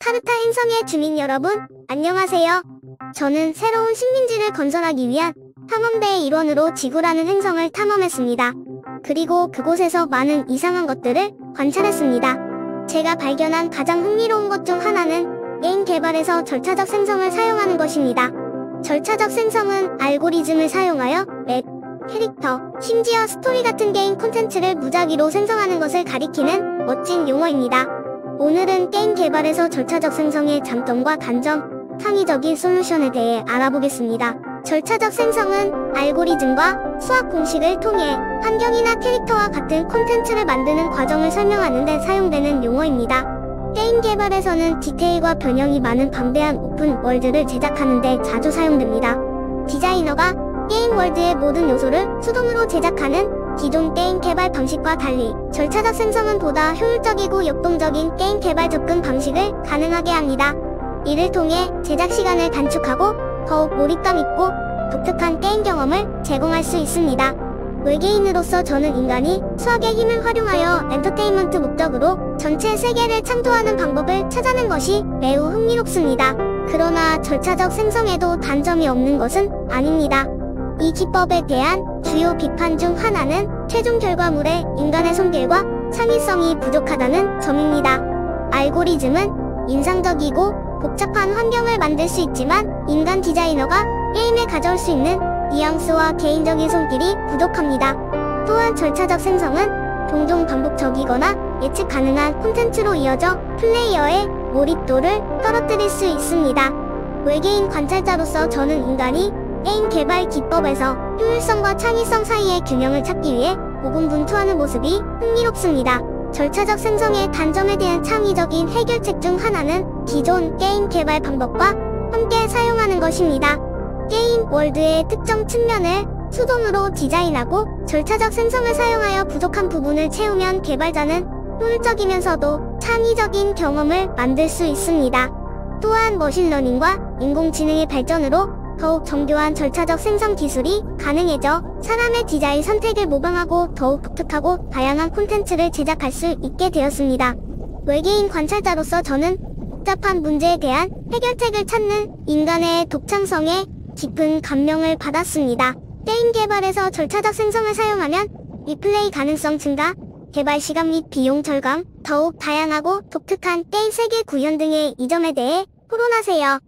카르타 행성의 주민 여러분, 안녕하세요. 저는 새로운 식민지를 건설하기 위한 탐험대의 일원으로 지구라는 행성을 탐험했습니다. 그리고 그곳에서 많은 이상한 것들을 관찰했습니다. 제가 발견한 가장 흥미로운 것 중 하나는 게임 개발에서 절차적 생성을 사용하는 것입니다. 절차적 생성은 알고리즘을 사용하여 맵, 캐릭터, 심지어 스토리 같은 게임 콘텐츠를 무작위로 생성하는 것을 가리키는 멋진 용어입니다. 오늘은 게임 개발에서 절차적 생성의 장점과 단점, 창의적인 솔루션에 대해 알아보겠습니다. 절차적 생성은 알고리즘과 수학 공식을 통해 환경이나 캐릭터와 같은 콘텐츠를 만드는 과정을 설명하는 데 사용되는 용어입니다. 게임 개발에서는 디테일과 변형이 많은 방대한 오픈 월드를 제작하는 데 자주 사용됩니다. 디자이너가 게임 월드의 모든 요소를 수동으로 제작하는 기존 게임 개발 방식과 달리 절차적 생성은 보다 효율적이고 역동적인 게임 개발 접근 방식을 가능하게 합니다. 이를 통해 제작 시간을 단축하고 더욱 몰입감 있고 독특한 게임 경험을 제공할 수 있습니다. 외계인으로서 저는 인간이 수학의 힘을 활용하여 엔터테인먼트 목적으로 전체 세계를 창조하는 방법을 찾아낸 것이 매우 흥미롭습니다. 그러나 절차적 생성에도 단점이 없는 것은 아닙니다. 이 기법에 대한 주요 비판 중 하나는 최종 결과물에 인간의 손길과 창의성이 부족하다는 점입니다. 알고리즘은 인상적이고 복잡한 환경을 만들 수 있지만 인간 디자이너가 게임에 가져올 수 있는 뉘앙스와 개인적인 손길이 부족합니다. 또한 절차적 생성은 종종 반복적이거나 예측 가능한 콘텐츠로 이어져 플레이어의 몰입도를 떨어뜨릴 수 있습니다. 외계인 관찰자로서 저는 인간이 게임 개발 기법에서 효율성과 창의성 사이의 균형을 찾기 위해 고군분투하는 모습이 흥미롭습니다. 절차적 생성의 단점에 대한 창의적인 해결책 중 하나는 기존 게임 개발 방법과 함께 사용하는 것입니다. 게임 월드의 특정 측면을 수동으로 디자인하고 절차적 생성을 사용하여 부족한 부분을 채우면 개발자는 효율적이면서도 창의적인 경험을 만들 수 있습니다. 또한 머신러닝과 인공지능의 발전으로 더욱 정교한 절차적 생성 기술이 가능해져 사람의 디자인 선택을 모방하고 더욱 독특하고 다양한 콘텐츠를 제작할 수 있게 되었습니다. 외계인 관찰자로서 저는 복잡한 문제에 대한 해결책을 찾는 인간의 독창성에 깊은 감명을 받았습니다. 게임 개발에서 절차적 생성을 사용하면 리플레이 가능성 증가, 개발 시간 및 비용 절감, 더욱 다양하고 독특한 게임 세계 구현 등의 이 점에 대해 토론하세요.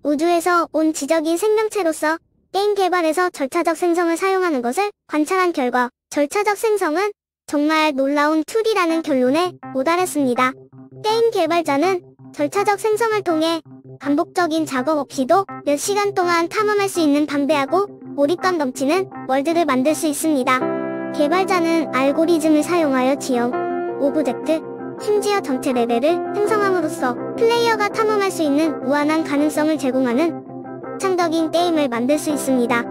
우주에서 온 지적인 생명체로서 게임 개발에서 절차적 생성을 사용하는 것을 관찰한 결과 절차적 생성은 정말 놀라운 툴이라는 결론에 도달했습니다. 게임 개발자는 절차적 생성을 통해 반복적인 작업 없이도 몇 시간 동안 탐험할 수 있는 방대하고 몰입감 넘치는 월드를 만들 수 있습니다. 개발자는 알고리즘을 사용하여 지형, 오브젝트, 심지어 전체 레벨을 생성함으로써 플레이어가 탐험할 수 있는 무한한 가능성을 제공하는 창작적인 게임을 만들 수 있습니다.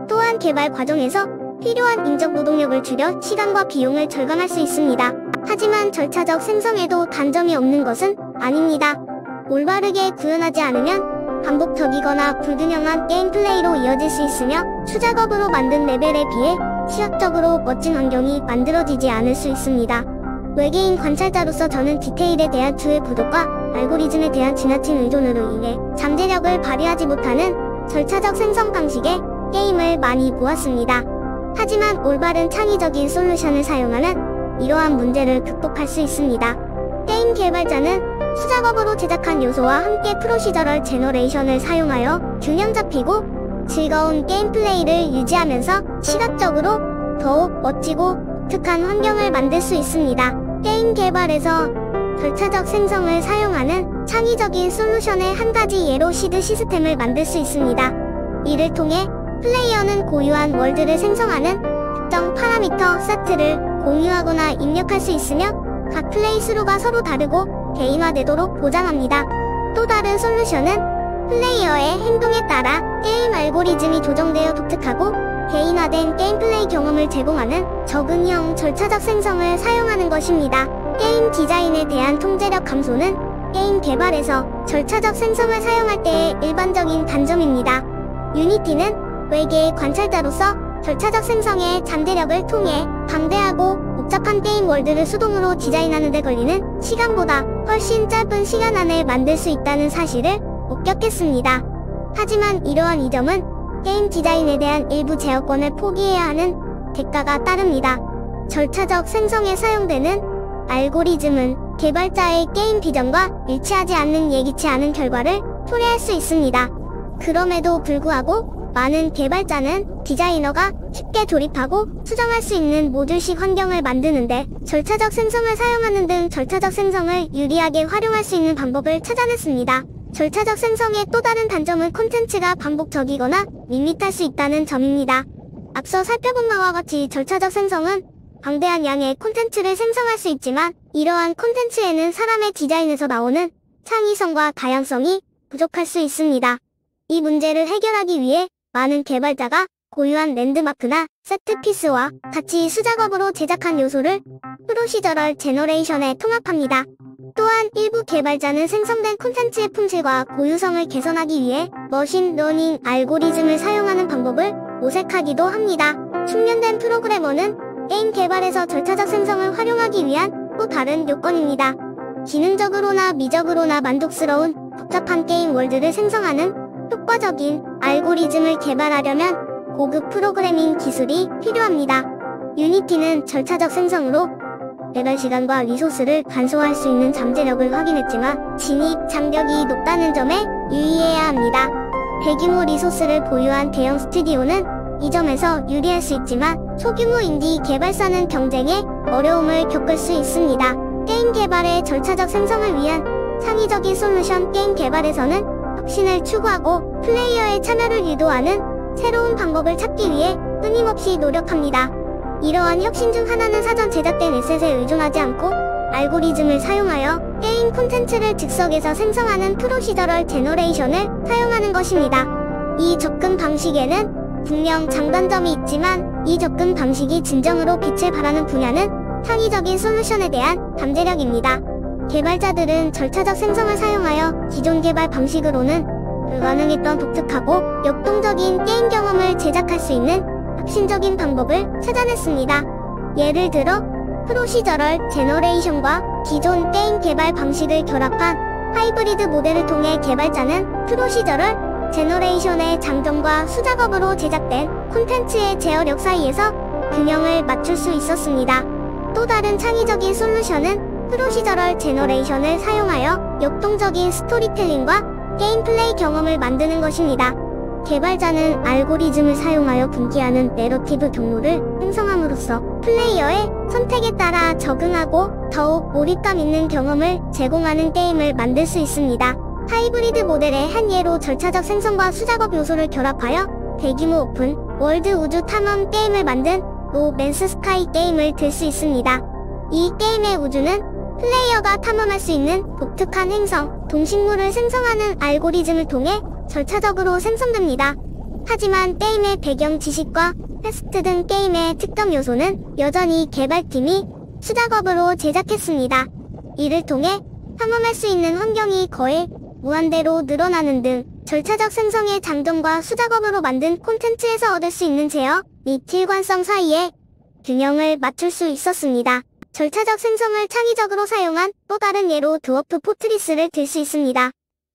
또한 개발 과정에서 필요한 인적 노동력을 줄여 시간과 비용을 절감할 수 있습니다. 하지만 절차적 생성에도 단점이 없는 것은 아닙니다. 올바르게 구현하지 않으면 반복적이거나 불균형한 게임 플레이로 이어질 수 있으며 추작업으로 만든 레벨에 비해 시각적으로 멋진 환경이 만들어지지 않을 수 있습니다. 외계인 관찰자로서 저는 디테일에 대한 주의 부족과 알고리즘에 대한 지나친 의존으로 인해 잠재력을 발휘하지 못하는 절차적 생성 방식의 게임을 많이 보았습니다. 하지만 올바른 창의적인 솔루션을 사용하면 이러한 문제를 극복할 수 있습니다. 게임 개발자는 수작업으로 제작한 요소와 함께 프로시저럴 제너레이션을 사용하여 균형 잡히고 즐거운 게임 플레이를 유지하면서 시각적으로 더욱 멋지고 독특한 환경을 만들 수 있습니다. 게임 개발에서 절차적 생성을 사용하는 창의적인 솔루션의 한 가지 예로 시드 시스템을 만들 수 있습니다. 이를 통해 플레이어는 고유한 월드를 생성하는 특정 파라미터 세트를 공유하거나 입력할 수 있으며 각 플레이 스루가 서로 다르고 개인화되도록 보장합니다. 또 다른 솔루션은 플레이어의 행동에 따라 게임 알고리즘이 조정되어 독특하고 개인화된 게임 플레이 경험을 제공하는 적응형 절차적 생성을 사용하는 것입니다. 게임 디자인에 대한 통제력 감소는 게임 개발에서 절차적 생성을 사용할 때의 일반적인 단점입니다. 유니티는 외계 관찰자로서 절차적 생성의 잠재력을 통해 방대하고 복잡한 게임 월드를 수동으로 디자인하는 데 걸리는 시간보다 훨씬 짧은 시간 안에 만들 수 있다는 사실을 목격했습니다. 하지만 이러한 이점은 게임 디자인에 대한 일부 제어권을 포기해야 하는 대가가 따릅니다. 절차적 생성에 사용되는 알고리즘은 개발자의 게임 비전과 일치하지 않는 예기치 않은 결과를 초래할 수 있습니다. 그럼에도 불구하고 많은 개발자는 디자이너가 쉽게 조립하고 수정할 수 있는 모듈식 환경을 만드는데 절차적 생성을 사용하는 등 절차적 생성을 유리하게 활용할 수 있는 방법을 찾아냈습니다. 절차적 생성의 또 다른 단점은 콘텐츠가 반복적이거나 밋밋할 수 있다는 점입니다. 앞서 살펴본 바와 같이 절차적 생성은 방대한 양의 콘텐츠를 생성할 수 있지만 이러한 콘텐츠에는 사람의 디자인에서 나오는 창의성과 다양성이 부족할 수 있습니다. 이 문제를 해결하기 위해 많은 개발자가 고유한 랜드마크나 세트피스와 같이 수작업으로 제작한 요소를 프로시저럴 제너레이션에 통합합니다. 또한 일부 개발자는 생성된 콘텐츠의 품질과 고유성을 개선하기 위해 머신러닝 알고리즘을 사용하는 방법을 모색하기도 합니다. 숙련된 프로그래머는 게임 개발에서 절차적 생성을 활용하기 위한 또 다른 요건입니다. 기능적으로나 미적으로나 만족스러운 복잡한 게임 월드를 생성하는 효과적인 알고리즘을 개발하려면 고급 프로그래밍 기술이 필요합니다. 유니티는 절차적 생성으로 배달 시간과 리소스를 간소화할 수 있는 잠재력을 확인했지만 진입 장벽이 높다는 점에 유의해야 합니다. 대규모 리소스를 보유한 대형 스튜디오는 이 점에서 유리할 수 있지만 소규모 인디 개발사는 경쟁에 어려움을 겪을 수 있습니다. 게임 개발의 절차적 생성을 위한 창의적인 솔루션 게임 개발에서는 혁신을 추구하고 플레이어의 참여를 유도하는 새로운 방법을 찾기 위해 끊임없이 노력합니다. 이러한 혁신 중 하나는 사전 제작된 에셋에 의존하지 않고 알고리즘을 사용하여 게임 콘텐츠를 즉석에서 생성하는 프로시저럴 제너레이션을 사용하는 것입니다. 이 접근 방식에는 분명 장단점이 있지만 이 접근 방식이 진정으로 빛을 발하는 분야는 창의적인 솔루션에 대한 잠재력입니다. 개발자들은 절차적 생성을 사용하여 기존 개발 방식으로는 불가능했던 독특하고 역동적인 게임 경험을 제작할 수 있는 혁신적인 방법을 찾아냈습니다. 예를 들어 프로시저럴 제너레이션과 기존 게임 개발 방식을 결합한 하이브리드 모델을 통해 개발자는 프로시저럴 제너레이션의 장점과 수작업으로 제작된 콘텐츠의 제어력 사이에서 균형을 맞출 수 있었습니다. 또 다른 창의적인 솔루션은 프로시저럴 제너레이션을 사용하여 역동적인 스토리텔링과 게임 플레이 경험을 만드는 것입니다. 개발자는 알고리즘을 사용하여 분기하는 내러티브 경로를 생성함으로써 플레이어의 선택에 따라 적응하고 더욱 몰입감 있는 경험을 제공하는 게임을 만들 수 있습니다. 하이브리드 모델의 한 예로 절차적 생성과 수작업 요소를 결합하여 대규모 오픈 월드 우주 탐험 게임을 만든 노 맨스 스카이 게임을 들 수 있습니다. 이 게임의 우주는 플레이어가 탐험할 수 있는 독특한 행성, 동식물을 생성하는 알고리즘을 통해 절차적으로 생성됩니다. 하지만 게임의 배경 지식과 퀘스트 등 게임의 특정 요소는 여전히 개발팀이 수작업으로 제작했습니다. 이를 통해 탐험할 수 있는 환경이 거의 무한대로 늘어나는 등 절차적 생성의 장점과 수작업으로 만든 콘텐츠에서 얻을 수 있는 제어 및 일관성 사이에 균형을 맞출 수 있었습니다. 절차적 생성을 창의적으로 사용한 또 다른 예로 드워프 포트리스를 들 수 있습니다.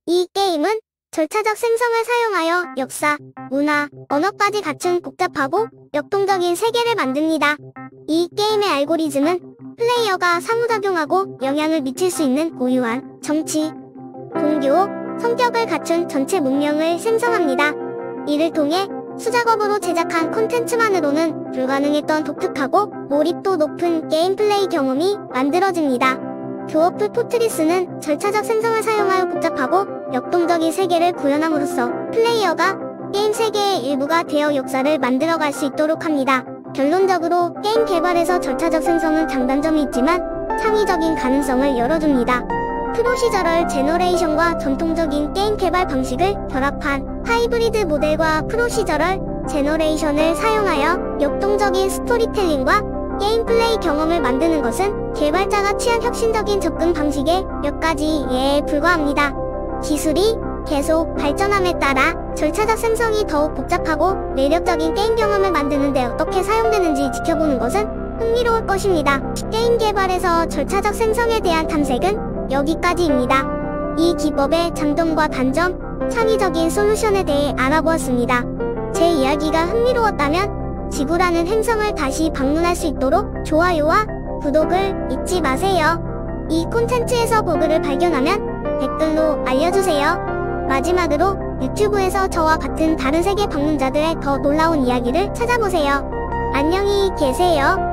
이 게임은 절차적 생성을 사용하여 역사, 문화, 언어까지 갖춘 복잡하고 역동적인 세계를 만듭니다. 이 게임의 알고리즘은 플레이어가 상호작용하고 영향을 미칠 수 있는 고유한 정치, 종교, 성격을 갖춘 전체 문명을 생성합니다. 이를 통해 수작업으로 제작한 콘텐츠만으로는 불가능했던 독특하고 몰입도 높은 게임 플레이 경험이 만들어집니다. 드워프 포트리스는 절차적 생성을 사용하여 복잡하고 역동적인 세계를 구현함으로써 플레이어가 게임 세계의 일부가 되어 역사를 만들어갈 수 있도록 합니다. 결론적으로 게임 개발에서 절차적 생성은 장단점이 있지만 창의적인 가능성을 열어줍니다. 프로시저럴 제너레이션과 전통적인 게임 개발 방식을 결합한 하이브리드 모델과 프로시저럴 제너레이션을 사용하여 역동적인 스토리텔링과 게임 플레이 경험을 만드는 것은 개발자가 취한 혁신적인 접근 방식의 몇 가지 예에 불과합니다. 기술이 계속 발전함에 따라 절차적 생성이 더욱 복잡하고 매력적인 게임 경험을 만드는 데 어떻게 사용되는지 지켜보는 것은 흥미로울 것입니다. 게임 개발에서 절차적 생성에 대한 탐색은 여기까지입니다. 이 기법의 장점과 단점, 창의적인 솔루션에 대해 알아보았습니다. 제 이야기가 흥미로웠다면 지구라는 행성을 다시 방문할 수 있도록 좋아요와 구독을 잊지 마세요. 이 콘텐츠에서 버그를 발견하면 댓글로 알려주세요. 마지막으로 유튜브에서 저와 같은 다른 세계 방문자들의 더 놀라운 이야기를 찾아보세요. 안녕히 계세요.